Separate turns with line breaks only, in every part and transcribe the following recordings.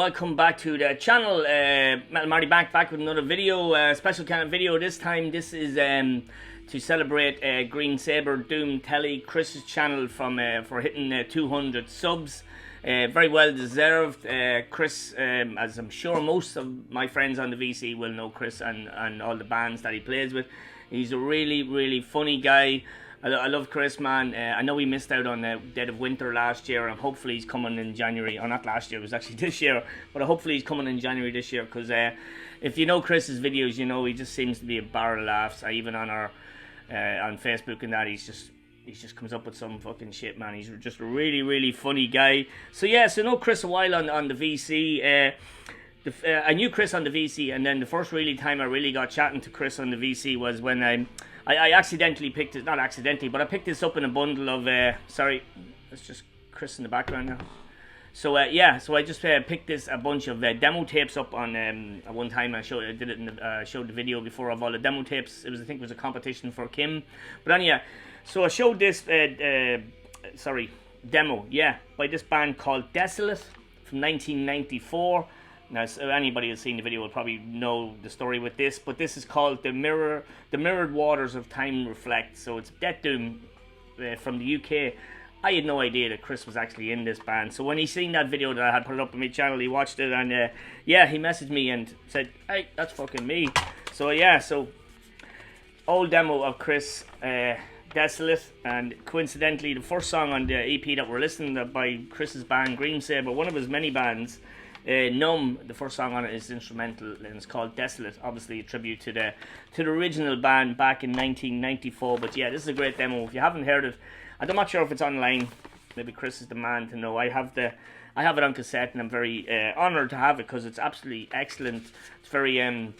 welcome back to the channel. Marty back with another video, special kind of video. This time this is to celebrate Green Sabre Doom Telly, Kris's channel for hitting 200 subs. Very well deserved. Kris, as I'm sure most of my friends on the VC will know Kris and all the bands that he plays with. He's a really funny guy. I love Kris, man. I know we missed out on Dead of Winter last year, and hopefully he's coming in January. Or not last year, it was actually this year. But hopefully he's coming in January this year, because if you know Kris's videos, you know he just seems to be a barrel of laughs. Even on our on Facebook and that, he just comes up with some fucking shit, man. He's just a really funny guy. So yeah, so I know Kris a while on the VC. I knew Kris on the VC, and then the first really time I really got chatting to Kris on the VC was when I accidentally picked it, not accidentally, but I picked this up in a bundle of, sorry, that's just Kris in the background now. So yeah, so I just picked a bunch of demo tapes up on at one time. I showed the video before of all the demo tapes. I think it was a competition for Kim. But anyway, so I showed this demo, yeah, by this band called Desolate from 1994. Now, so anybody who's seen the video will probably know the story with this, but this is called The Mirrored Waters of Time Reflect. So it's Death Doom from the UK. I had no idea that Kris was actually in this band. So when he seen that video that I had put up on my channel, he watched it, and yeah, he messaged me and said, "Hey, that's fucking me." So yeah, so old demo of Kris, Desolate, and coincidentally the first song on the EP that we're listening to by Kris's band Green Sabre, one of his many bands. Numb, the first song on it, is instrumental, and it's called Desolate. Obviously a tribute to the original band back in 1994. But yeah, this is a great demo. If you haven't heard it, I'm not sure if it's online. Maybe Kris is the man to know. I have it on cassette, and I'm very honoured to have it, because it's absolutely excellent. It's very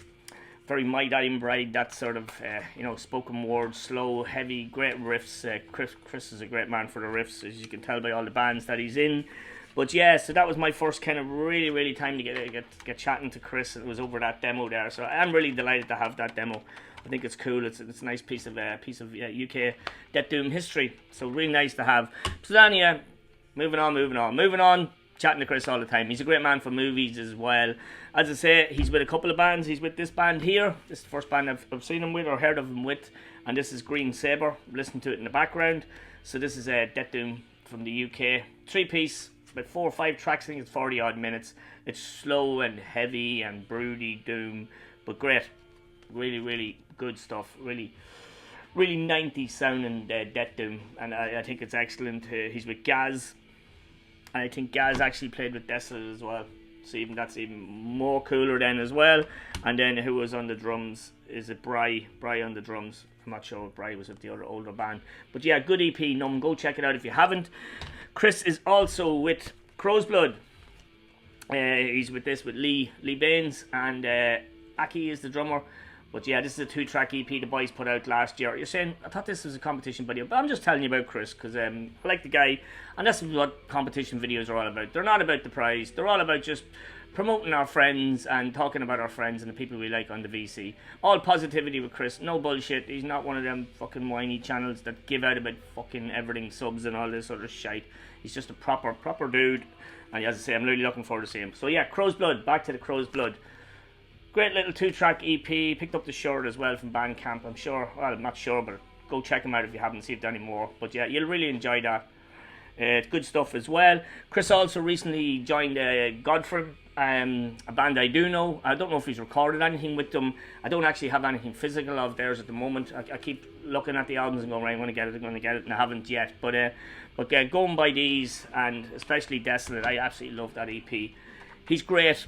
My Dying Bride, that sort of spoken word, slow, heavy, great riffs. Kris is a great man for the riffs, as you can tell by all the bands that he's in. But yeah, so that was my first kind of really time to get chatting to Kris. It was over that demo there, so I'm really delighted to have that demo. I think it's cool. It's a nice piece of UK Death Doom history. So really nice to have. So then, yeah, moving on. Chatting to Kris all the time. He's a great man for movies as well. As I say, he's with a couple of bands. He's with this band here. This is the first band I've seen him with or heard of him with, and this is Green Sabre. Listen to it in the background. So this is Death Doom from the UK. 3-piece. About 4 or 5 tracks. I think it's 40 odd minutes. It's slow and heavy and broody doom, but great, really good stuff. Really 90s sounding Death Doom, and I think it's excellent. He's with Gaz, and I think Gaz actually played with Desolate as well. So that's even more cooler then as well. And then who was on the drums? Is it Bry on the drums? I'm not sure if Bry was with the other older band. But yeah, good EP, Numb. Go check it out if you haven't. Kris is also with Crow's Blood. He's with Lee Baines, and Aki is the drummer. But yeah, this is a 2-track EP the boys put out last year. You're saying, I thought this was a competition video, but I'm just telling you about Kris, because I like the guy, and that's what competition videos are all about. They're not about the prize. They're all about just promoting our friends and talking about our friends and the people we like on the VC. All positivity with Kris, no bullshit. He's not one of them fucking whiny channels that give out about fucking everything, subs and all this sort of shite. He's just a proper dude, and as I say, I'm really looking forward to seeing him. So yeah, Crow's Blood, back to the Crow's Blood. Great little 2-track EP. Picked up the shirt as well from Bandcamp. I'm sure, well, I'm not sure, but go check them out if you haven't seen it anymore. But yeah, you'll really enjoy that. It's good stuff as well. Kris also recently joined Godfrey, a band I do know. I don't know if he's recorded anything with them. I don't actually have anything physical of theirs at the moment. I keep looking at the albums and going, right, I'm going to get it, and I haven't yet. But going by these, and especially Desolate, I absolutely love that EP. He's great.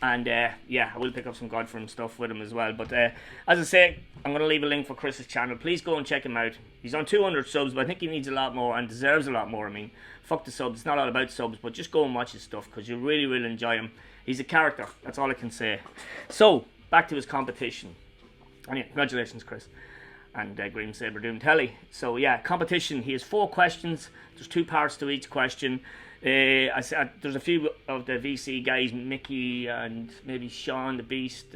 And yeah, I will pick up some Godfrey stuff with him as well. But as I say, I'm going to leave a link for Kris's channel. Please go and check him out. He's on 200 subs, but I think he needs a lot more and deserves a lot more. I mean, fuck the subs. It's not all about subs, but just go and watch his stuff, because you really will enjoy him. He's a character. That's all I can say. So, back to his competition. And yeah, congratulations, Kris. And Green Sabre Doom Telly. So yeah, competition. He has 4 questions. There's 2 parts to each question. There's a few of the VC guys, Mickey and maybe Sean the Beast,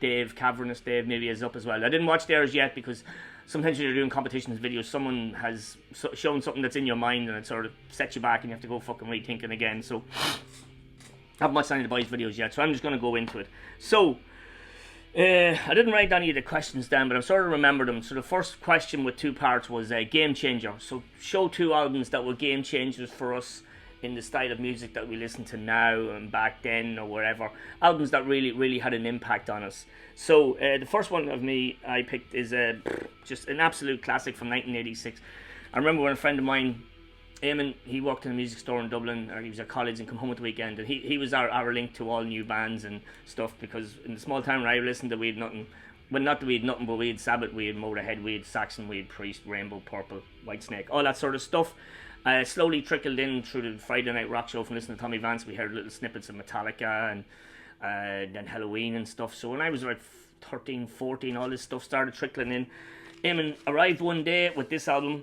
Dave, Cavernous Dave maybe is up as well. I didn't watch theirs yet, because sometimes when you're doing competitions videos, someone has shown something that's in your mind and it sort of sets you back and you have to go fucking rethinking again. So haven't watched any of the boys' videos yet, so I'm just going to go into it. So, I didn't write any of the questions down, but I sort of remember them. So the first question with 2 parts was a game changer. So show 2 albums that were game changers for us in the style of music that we listen to now and back then or wherever. Albums that really had an impact on us. So the first one of me I picked is just an absolute classic from 1986. I remember when a friend of mine, Eamon, he worked in a music store in Dublin, or he was at college and come home at the weekend, and he was our link to all new bands and stuff, because in the small town where I listened to, we had nothing, well, not that we had nothing, but we had Sabre, we had Motorhead, we had Saxon, we had Priest, Rainbow, Purple, Whitesnake, all that sort of stuff. Slowly trickled in through the Friday Night Rock Show from listening to Tommy Vance. We heard little snippets of Metallica and then Halloween and stuff. So when I was like 13, 14, all this stuff started trickling in. Eamon arrived one day with this album.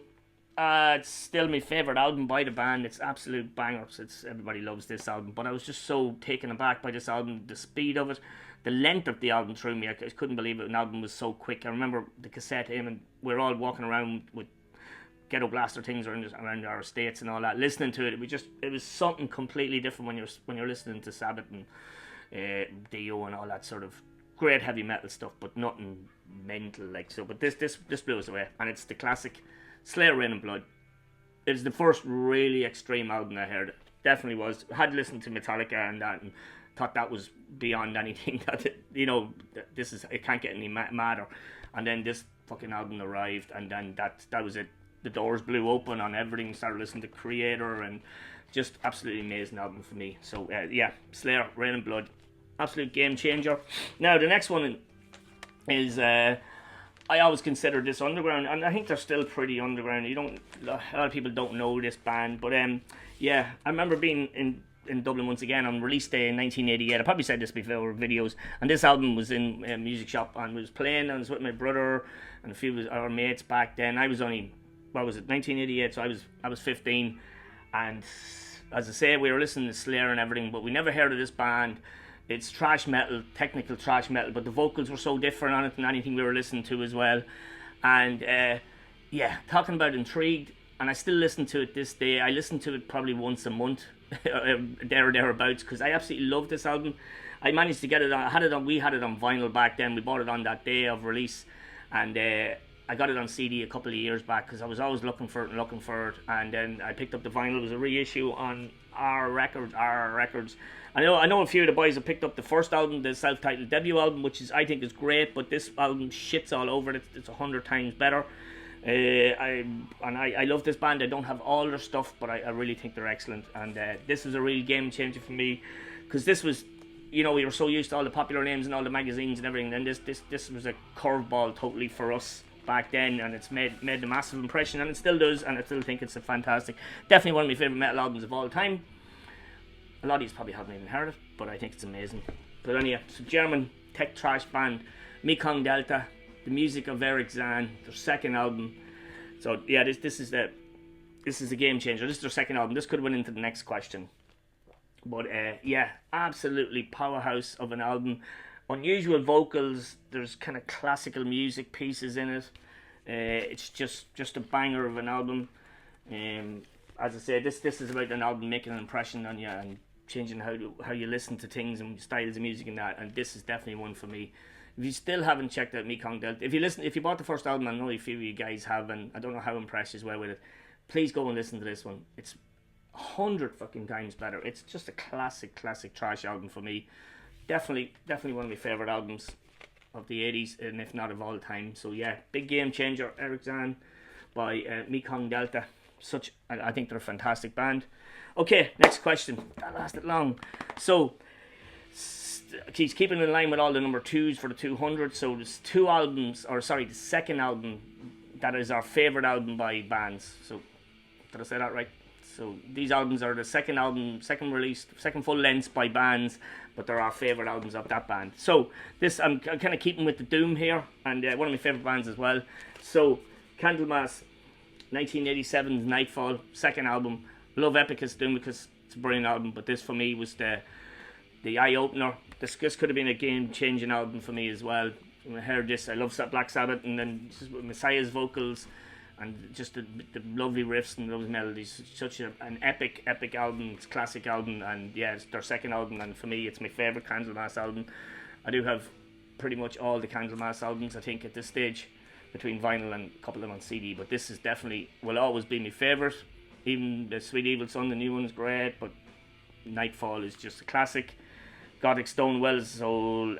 It's still my favourite album by the band. It's absolute bangers. Everybody loves this album. But I was just so taken aback by this album. The speed of it, the length of the album threw me. I couldn't believe it. An album was so quick. I remember the cassette, and we're all walking around with ghetto blaster things around our estates and all that, listening to it. It was something completely different when you're listening to Sabbath and Dio and all that sort of great heavy metal stuff, but nothing mental like so. But this blew us away, and it's the classic Slayer, Rain and Blood. It was the first really extreme album I heard. Definitely was. I had listened to Metallica and that, and thought that was beyond anything that it can't get any madder. And then this fucking album arrived, and then that was it. The doors blew open on everything. Started listening to Creator, and just absolutely amazing album for me. So yeah, Slayer, Rain and Blood, absolute game changer. Now the next one is I always consider this underground, and I think they're still pretty underground. A lot of people don't know this band, but yeah, I remember being in Dublin once again on release day in 1988. I probably said this before videos, and this album was in a music shop and was playing. I was with my brother and a few of our mates back then. I was only, what was it, 1988, so I was 15, and as I say, we were listening to Slayer and everything, but we never heard of this band. It's thrash metal, technical thrash metal, but the vocals were so different on it than anything we were listening to as well. And yeah, talking about intrigued, and I still listen to it this day. I listen to it probably once a month, there or thereabouts, because I absolutely love this album. I managed to get it on, we had it on vinyl back then. We bought it on that day of release, and I got it on CD a couple of years back, because I was always looking for it, and then I picked up the vinyl. It was a reissue on our records. I know a few of the boys have picked up the first album, the self-titled debut album, which I think is great, but this album shits all over it. It's 100 times better. I love this band. I don't have all their stuff, but I really think they're excellent, and this was a real game changer for me, because this was, we were so used to all the popular names and all the magazines and everything, and this was a curveball totally for us back then, and it's made a massive impression, and it still does, and I still think it's a fantastic, definitely one of my favourite metal albums of all time. A lot of you probably haven't even heard it, but I think it's amazing. But anyway, so German tech thrash band, Mekong Delta, the music of Eric Zahn, their second album. So yeah, this is a game changer. This is their second album. This could went into the next question. But yeah, absolutely powerhouse of an album. Unusual vocals. There's kind of classical music pieces in it. It's just a banger of an album. As I said, this is about an album making an impression on you and changing how you listen to things and styles of music and that. And this is definitely one for me. If you still haven't checked out Mekong Delta, if you bought the first album, I know a few of you guys have, and I don't know how impressed you were with it, please go and listen to this one. It's 100 fucking times better. It's just a classic thrash album for me. Definitely one of my favourite albums of the 80s, and if not of all time. So yeah, big game changer, Eric Zahn by Mekong Delta. I think they're a fantastic band. Okay, next question. That lasted long. So he's keeping in line with all the number 2s for the 200. So there's the second album that is our favourite album by bands. So did I say that right? So these albums are the second album, second release, second full lengths by bands, but they're our favourite albums of that band. So this, I'm kind of keeping with the Doom here, and one of my favourite bands as well. So Candlemas, 1987's Nightfall, second album. Love Epicus Doom because it's a brilliant album, but this for me was the eye-opener. This could have been a game-changing album for me as well. When I heard this, I love Black Sabbath, and then just with Messiah's vocals and just the lovely riffs and those melodies. It's such an epic album. It's a classic album, and yeah, it's their second album, and for me it's my favourite Candlemass album. I do have pretty much all the Candlemass albums, I think, at this stage, between vinyl and a couple of them on CD, but this is definitely, will always be my favourite. Even the Sweet Evil Son, the new one, is great, but Nightfall is just a classic. Gothic Stone, Wells Soul,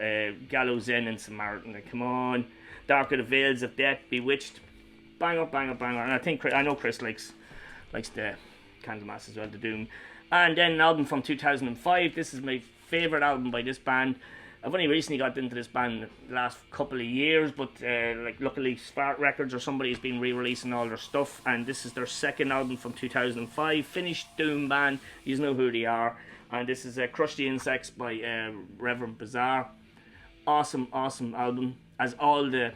Gallows Inn and Samaritan, like, come on. Darker the Veils of Death, Bewitched, banger, and I know Kris likes the Candlemass as well, the Doom. And then an album from 2005, this is my favourite album by this band. I've only recently got into this band the last couple of years, but like luckily Spark Records or somebody has been re-releasing all their stuff, and this is their second album from 2005, Finnish Doom band, you know who they are, and this is Crush the Insects by Reverend Bizarre. Awesome album, as all the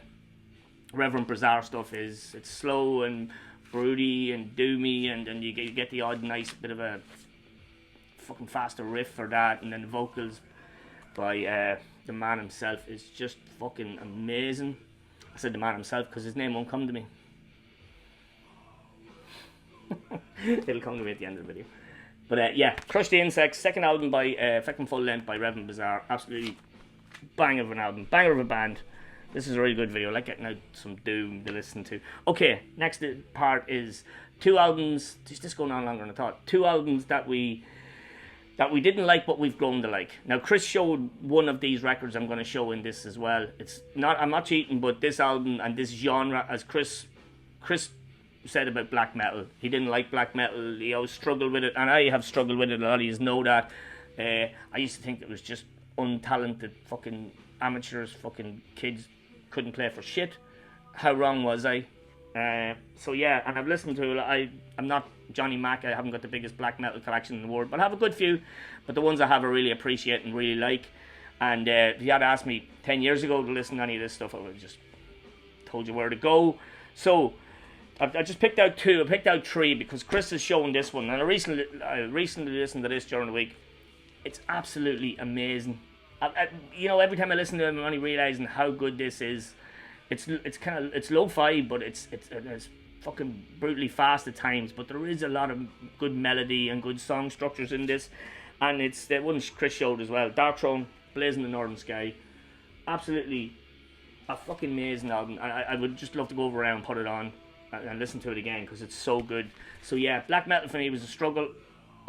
Reverend Bizarre stuff is. It's slow and broody and doomy, and then you get the odd nice bit of a fucking faster riff for that, and then the vocals by the man himself is just fucking amazing. I said the man himself because his name won't come to me. It'll come to me at the end of the video. But yeah, Crush the Insects, second album by second full length by Reverend Bizarre. Absolutely banger of an album, banger of a band. This is a really good video. I like getting out some Doom to listen to. Okay, next part is two albums. This is going on longer than I thought. Two albums that we didn't like, but we've grown to like. Now, Kris showed one of these records I'm going to show in this as well. I'm not cheating, but this album and this genre, as Kris said about black metal, he didn't like black metal. He always struggled with it, and I have struggled with it a lot. Of you know that. I used to think it was just untalented fucking amateurs, fucking kids couldn't play for shit. How wrong was I? So yeah, and I've listened to it. I'm not Johnny Mac. I haven't got the biggest black metal collection in the world, but I have a good few. But the ones I have I really appreciate and really like. And if you had asked me 10 years ago to listen to any of this stuff, I would have just told you where to go. So I just picked out two. I picked out three because Kris is showing this one, and I recently listened to this during the week. It's absolutely amazing. Every time I listen to it, I'm only realizing how good this is. It's lo-fi, but it's fucking brutally fast at times. But there is a lot of good melody and good song structures in this, and it's the one Kris showed as well. Dark Throne, Blazing the Northern Sky, absolutely a fucking amazing album. I would just love to go over around and put it on and listen to it again because it's so good. So yeah, black metal for me was a struggle,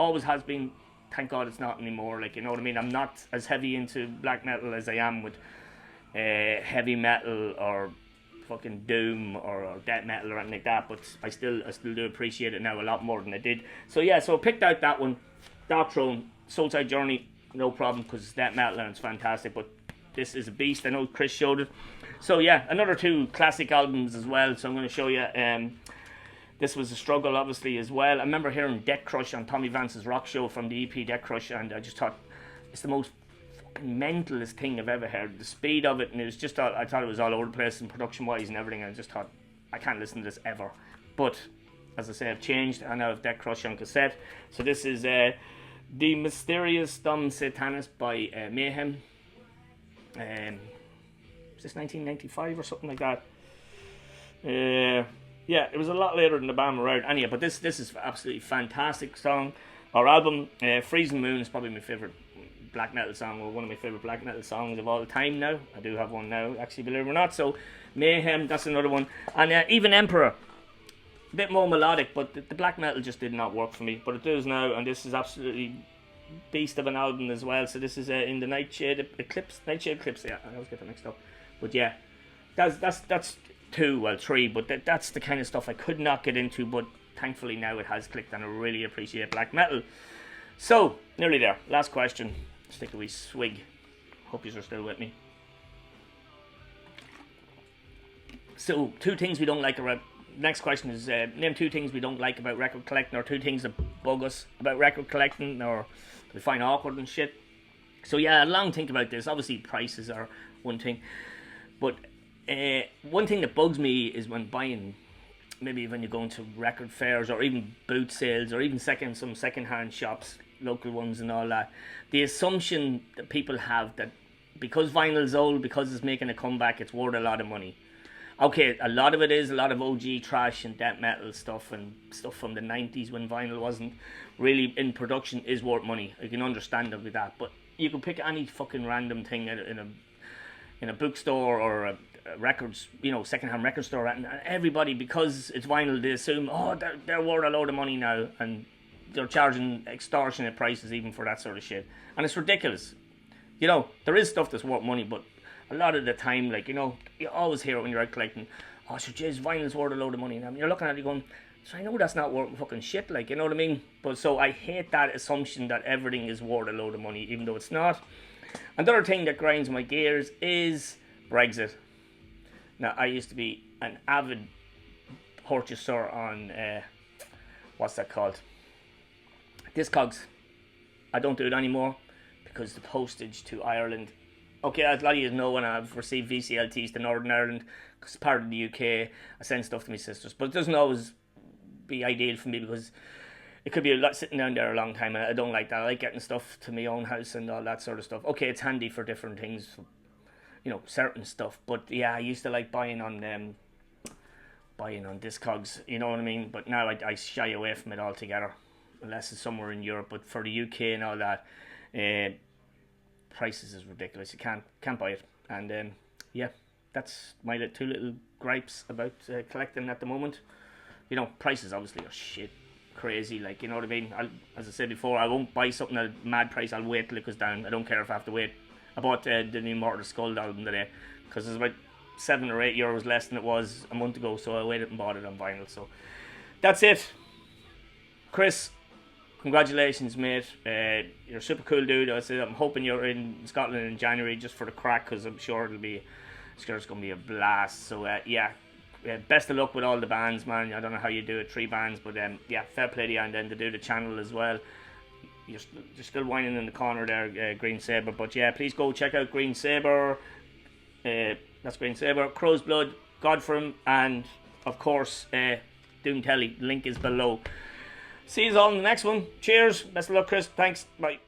always has been. Thank God it's not anymore. Like, you know what I mean? I'm not as heavy into black metal as I am with heavy metal or fucking doom or death metal or anything like that. But I still do appreciate it now a lot more than I did. So yeah, so I picked out that one, Dark Throne, Soulside Journey, no problem because it's death metal and it's fantastic. But this is a beast. I know Kris showed it. So yeah, another two classic albums as well. So I'm going to show you. This was a struggle, obviously, as well. I remember hearing Death Crush on Tommy Vance's rock show from the EP Death Crush, and I just thought it's the most fucking mentalist thing I've ever heard. The speed of it, and it was just, I thought it was all over the place and production-wise and everything, and I just thought, I can't listen to this ever. But, as I say, I've changed. I now have Death Crush on cassette. So this is The Mysterious Dom Satanis by Mayhem. Is this 1995 or something like that? Yeah, it was a lot later than the band were out. Anyway, but this is absolutely fantastic song or album. Freezing Moon is probably my favourite black metal song, or one of my favourite black metal songs of all time now. I do have one now, actually, believe it or not. So Mayhem, that's another one. And even Emperor, a bit more melodic, but the black metal just did not work for me. But it does now, and this is absolutely beast of an album as well. So this is in the Nightshade Eclipse, yeah, I always get that mixed up. But yeah, that's three, but that's the kind of stuff I could not get into, but thankfully now it has clicked and I really appreciate black metal. So, nearly there. Last question. Let's take a wee swig. Hope you are still with me. So, two things we don't like about... Next question is, name two things we don't like about record collecting, or two things that bug us about record collecting, or we find awkward and shit. So yeah, I had a long think about this. Obviously prices are one thing, but one thing that bugs me is when buying, maybe when you're going to record fairs or even boot sales or even some second-hand shops, local ones and all that, the assumption that people have that because vinyl's old, because it's making a comeback, it's worth a lot of money. Okay, a lot of it is a lot of OG trash and death metal stuff and stuff from the 90s when vinyl wasn't really in production is worth money. I can understand it with that, but you can pick any fucking random thing in a bookstore or a records, secondhand record store, and everybody, because it's vinyl, they assume, oh, they're worth a load of money now, and they're charging extortionate prices even for that sort of shit, and it's ridiculous. There is stuff that's worth money, but a lot of the time, you always hear it when you're out collecting, oh, so jeez, vinyl's worth a load of money. And you're looking at it going, so I know that's not worth fucking shit, you know what I mean? But so I hate that assumption that everything is worth a load of money, even though it's not. Another thing that grinds my gears is Brexit. Now, I used to be an avid purchaser on, what's that called? Discogs. I don't do it anymore because the postage to Ireland. Okay, as a lot of you know, when I've received VCLTs to Northern Ireland, because it's part of the UK, I send stuff to my sisters. But it doesn't always be ideal for me because it could be a lot sitting down there a long time, and I don't like that. I like getting stuff to my own house and all that sort of stuff. Okay, it's handy for different things, certain stuff. But yeah, I used to like buying on Discogs, you know what I mean? But now I shy away from it altogether, unless it's somewhere in Europe. But for the UK and all that, prices is ridiculous. You can't buy it. And yeah, that's my two little gripes about collecting at the moment. Prices obviously are shit crazy, you know what I mean? As I said before, I won't buy something at a mad price. I'll wait till it goes down. I don't care if I have to wait. I bought the new Mortal Skull album today because it's about €7 or €8 less than it was a month ago, so I waited and bought it on vinyl. So that's it. Kris, congratulations, mate. You're a super cool dude. I'm hoping you're in Scotland in January just for the crack, because I'm sure it's going to be a blast. So yeah, best of luck with all the bands, man. I don't know how you do it, 3 bands, but yeah, fair play to you, and then to do the channel as well. You're still whining in the corner there, Green Sabre. But yeah, please go check out Green Sabre. That's Green Sabre, Crow's Blood, Godfrey, and of course Doom Telly. Link is below. See you all in the next one. Cheers. Best of luck, Kris. Thanks. Bye.